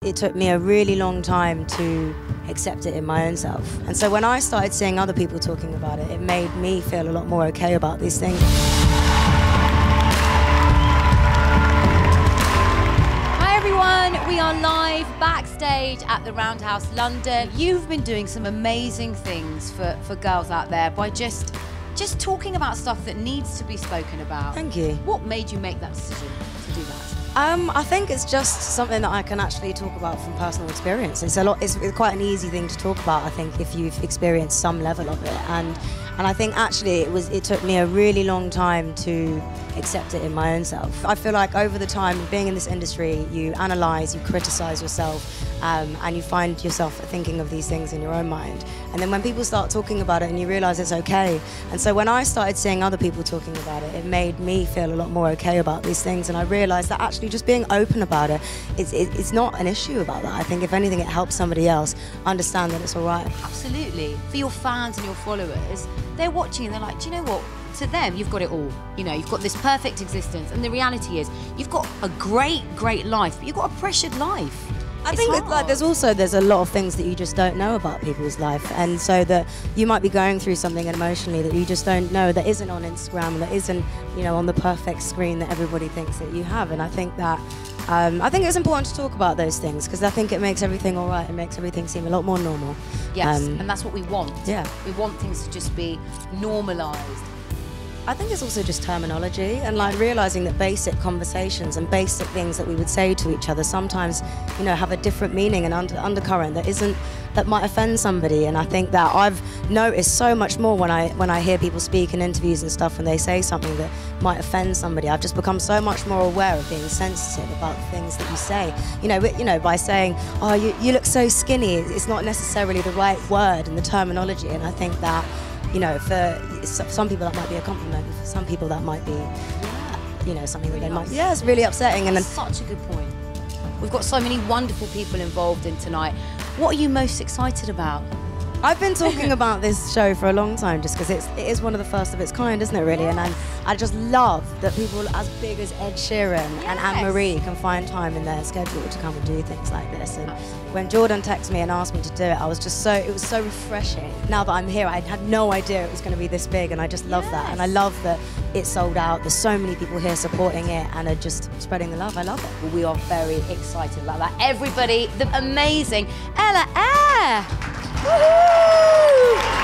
it took me a really long time to accept it in my own self. And so when I started seeing other people talking about it, it made me feel a lot more okay about these things. Hi everyone, we are live backstage at the Roundhouse London. You've been doing some amazing things for girls out there by just talking about stuff that needs to be spoken about. Thank you. What made you make that decision to do that? I think it's just something that I can actually talk about from personal experience. It's quite an easy thing to talk about, I think, if you've experienced some level of it. And I think actually it took me a really long time to accept it in my own self. I feel like over the time of being in this industry, you analyse, you criticise yourself, and you find yourself thinking of these things in your own mind. And then when people start talking about it and you realise it's okay. And so when I started seeing other people talking about it, it made me feel a lot more okay about these things. And I realised that actually just being open about it, it's not an issue about that. I think if anything, it helps somebody else understand that it's all right. Absolutely. For your fans and your followers, they're watching and they're like, do you know what? To them, you've got it all. You know, you've got this perfect existence, and the reality is, you've got a great, great life, but you've got a pressured life. I think like there's a lot of things that you just don't know about people's life, and so that you might be going through something emotionally that you just don't know, that isn't on Instagram, that isn't, you know, on the perfect screen that everybody thinks that you have. And I think that it's important to talk about those things, because I think it makes everything all right. It makes everything seem a lot more normal. Yes, and that's what we want. Yeah, we want things to just be normalised. I think it's also just terminology, and like realizing that basic conversations and basic things that we would say to each other sometimes, you know, have a different meaning and undercurrent that might offend somebody. And I think that I've noticed so much more when I hear people speak in interviews and stuff, when they say something that might offend somebody. I've just become so much more aware of being sensitive about the things that you say. You know, by saying, "Oh, you look so skinny," it's not necessarily the right word and the terminology. And I think that, you know, for some people that might be a compliment, for some people that might be, you know, something that they might, it's really upsetting. And that's such a good point. We've got so many wonderful people involved in tonight. What are you most excited about? I've been talking about this show for a long time, just because it is one of the first of its kind, isn't it, really? And I just love that people as big as Ed Sheeran and Anne-Marie can find time in their schedule to come and do things like this. And when Jordan texted me and asked me to do it, it was so refreshing. Now that I'm here, I had no idea it was going to be this big, and I just love that. And I love that it's sold out. There's so many people here supporting it and are just spreading the love. I love it. Well, we are very excited about that. Everybody, the amazing Eyre. Woohoo!